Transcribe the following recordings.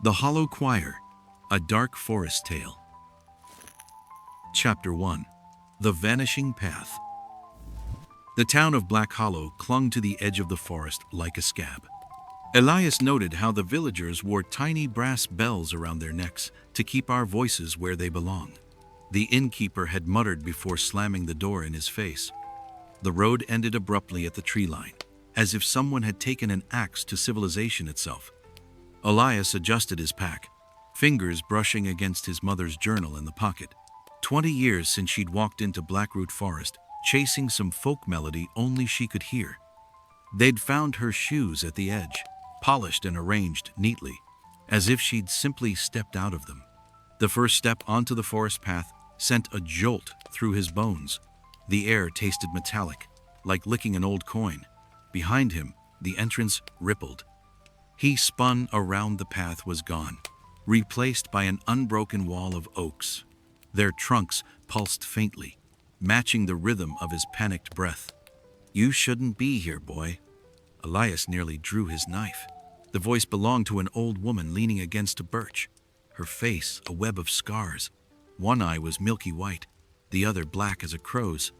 The Hollow Choir, a Dark Forest Tale. Chapter 1. The Vanishing Path. The town of Black Hollow clung to the edge of the forest like a scab. Elias noted how the villagers wore tiny brass bells around their necks to keep our voices where they belong. The innkeeper had muttered before slamming the door in his face. The road ended abruptly at the tree line, as if someone had taken an axe to civilization itself. Elias adjusted his pack, fingers brushing against his mother's journal in the pocket. 20 years since she'd walked into Blackroot Forest, chasing some folk melody only she could hear. They'd found her shoes at the edge, polished and arranged neatly, as if she'd simply stepped out of them. The first step onto the forest path sent a jolt through his bones. The air tasted metallic, like licking an old coin. Behind him, the entrance rippled. He spun around. The path was gone, replaced by an unbroken wall of oaks. Their trunks pulsed faintly, matching the rhythm of his panicked breath. "You shouldn't be here, boy." Elias nearly drew his knife. The voice belonged to an old woman leaning against a birch, her face a web of scars. One eye was milky white, the other black as a crow's.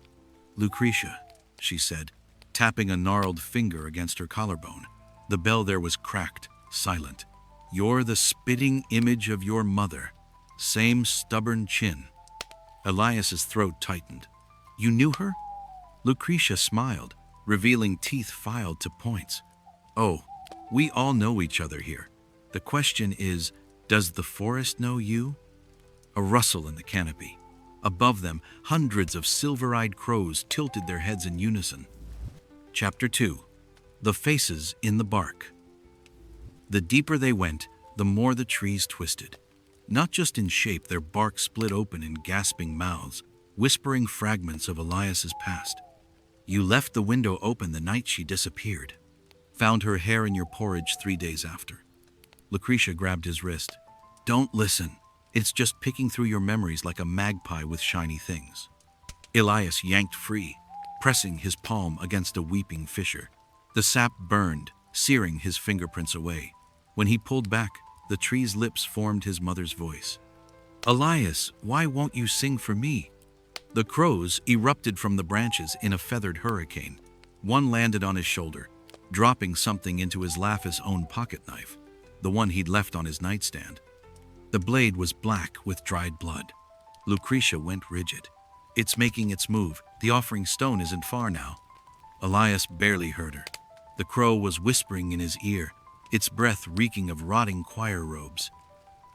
"Lucretia," she said, tapping a gnarled finger against her collarbone. The bell there was cracked, silent. "You're the spitting image of your mother. Same stubborn chin." Elias's throat tightened. "You knew her?" Lucretia smiled, revealing teeth filed to points. "Oh, we all know each other here. The question is, does the forest know you?" A rustle in the canopy. Above them, hundreds of silver-eyed crows tilted their heads in unison. Chapter 2. The Faces in the Bark. The deeper they went, the more the trees twisted. Not just in shape, their bark split open in gasping mouths, whispering fragments of Elias's past. "You left the window open the night she disappeared. Found her hair in your porridge 3 days after." Lucretia grabbed his wrist. "Don't listen. It's just picking through your memories like a magpie with shiny things." Elias yanked free, pressing his palm against a weeping fissure. The sap burned, searing his fingerprints away. When he pulled back, the tree's lips formed his mother's voice. "Elias, why won't you sing for me?" The crows erupted from the branches in a feathered hurricane. One landed on his shoulder, dropping something into his Laph's own pocket knife, the one he'd left on his nightstand. The blade was black with dried blood. Lucretia went rigid. "It's making its move. The offering stone isn't far now." Elias barely heard her. The crow was whispering in his ear, its breath reeking of rotting choir robes.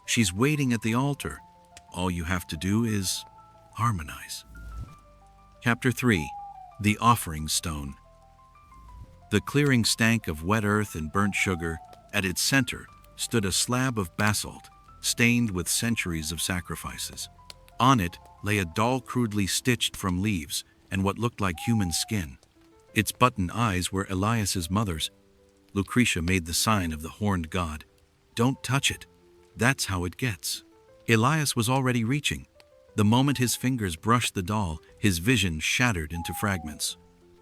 "She's waiting at the altar. All you have to do is harmonize." Chapter 3. The Offering Stone. The clearing stank of wet earth and burnt sugar. At its center stood a slab of basalt, stained with centuries of sacrifices. On it lay a doll crudely stitched from leaves and what looked like human skin. Its button eyes were Elias's mother's. Lucretia made the sign of the horned god. "Don't touch it. That's how it gets." Elias was already reaching. The moment his fingers brushed the doll, his vision shattered into fragments.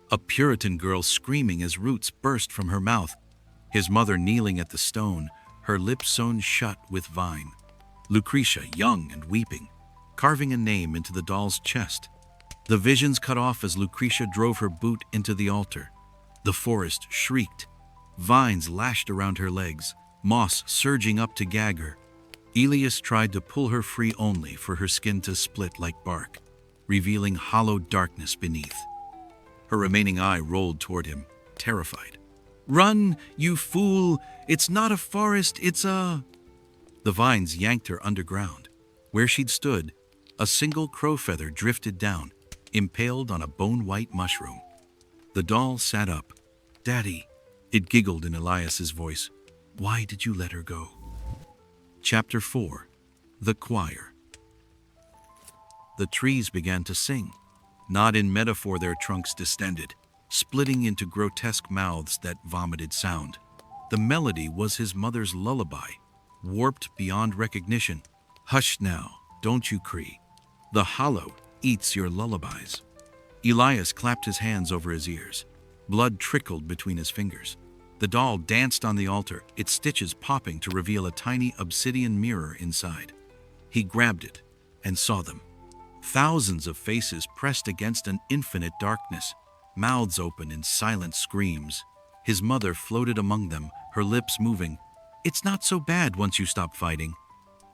A Puritan girl screaming as roots burst from her mouth. His mother kneeling at the stone, her lips sewn shut with vine. Lucretia, young and weeping, carving a name into the doll's chest. The visions cut off as Lucretia drove her boot into the altar. The forest shrieked. Vines lashed around her legs, moss surging up to gag her. Elias tried to pull her free only for her skin to split like bark, revealing hollow darkness beneath. Her remaining eye rolled toward him, terrified. "Run, you fool! It's not a forest, it's a—" The vines yanked her underground. Where she'd stood, a single crow feather drifted down, impaled on a bone-white mushroom. The doll sat up. "Daddy," it giggled in Elias's voice. "Why did you let her go?" Chapter 4. The Choir. The trees began to sing. Not in metaphor, their trunks distended, splitting into grotesque mouths that vomited sound. The melody was his mother's lullaby, warped beyond recognition. "Hush now, don't you cry. The hollow eats your lullabies." Elias clapped his hands over his ears. Blood trickled between his fingers. The doll danced on the altar, its stitches popping to reveal a tiny obsidian mirror inside. He grabbed it and saw them. Thousands of faces pressed against an infinite darkness, mouths open in silent screams. His mother floated among them, her lips moving. "It's not so bad once you stop fighting."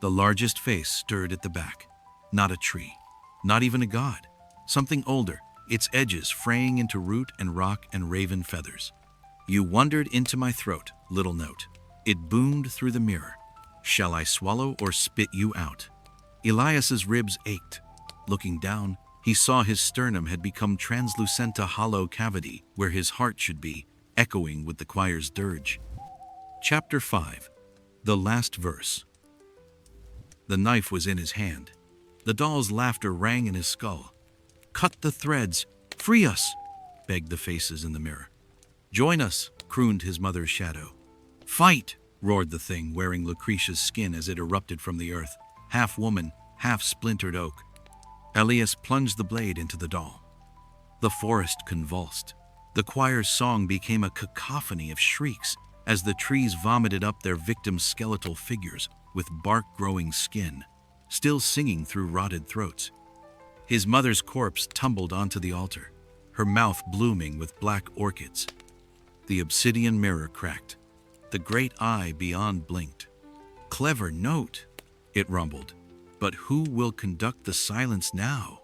The largest face stirred at the back. Not a tree, not even a god. Something older, its edges fraying into root and rock and raven feathers. "You wandered into my throat," little note. It boomed through the mirror. "Shall I swallow or spit you out?" Elias's ribs ached. Looking down, he saw his sternum had become translucent, a hollow cavity where his heart should be, echoing with the choir's dirge. Chapter 5. The Last Verse. The knife was in his hand. The doll's laughter rang in his skull. "Cut the threads! Free us!" begged the faces in the mirror. "Join us!" crooned his mother's shadow. "Fight!" roared the thing wearing Lucretia's skin as it erupted from the earth, half woman, half splintered oak. Elias plunged the blade into the doll. The forest convulsed. The choir's song became a cacophony of shrieks as the trees vomited up their victims' skeletal figures with bark-growing skin, still singing through rotted throats. His mother's corpse tumbled onto the altar, her mouth blooming with black orchids. The obsidian mirror cracked. The great eye beyond blinked. "Clever note," it rumbled. "But who will conduct the silence now?"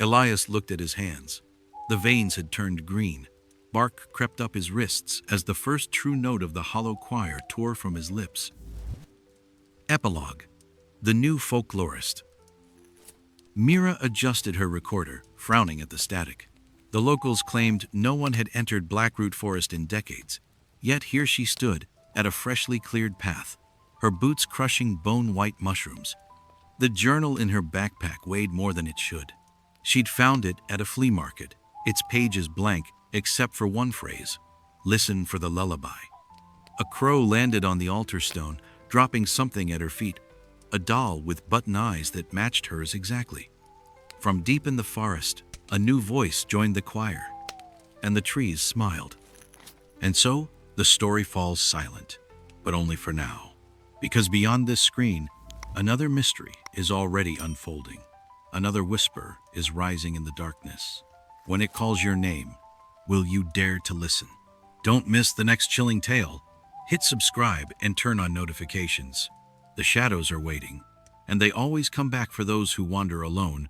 Elias looked at his hands. The veins had turned green. Bark crept up his wrists as the first true note of the hollow choir tore from his lips. Epilogue. The New Folklorist. Mira adjusted her recorder, frowning at the static. The locals claimed no one had entered Blackroot Forest in decades. Yet here she stood, at a freshly cleared path, her boots crushing bone-white mushrooms. The journal in her backpack weighed more than it should. She'd found it at a flea market, its pages blank except for one phrase: "Listen for the lullaby." A crow landed on the altar stone, dropping something at her feet, a doll with button eyes that matched hers exactly. From deep in the forest, a new voice joined the choir, and the trees smiled. And so, the story falls silent, but only for now, because beyond this screen, another mystery is already unfolding. Another whisper is rising in the darkness. When it calls your name, will you dare to listen? Don't miss the next chilling tale. Hit subscribe and turn on notifications. The shadows are waiting, and they always come back for those who wander alone,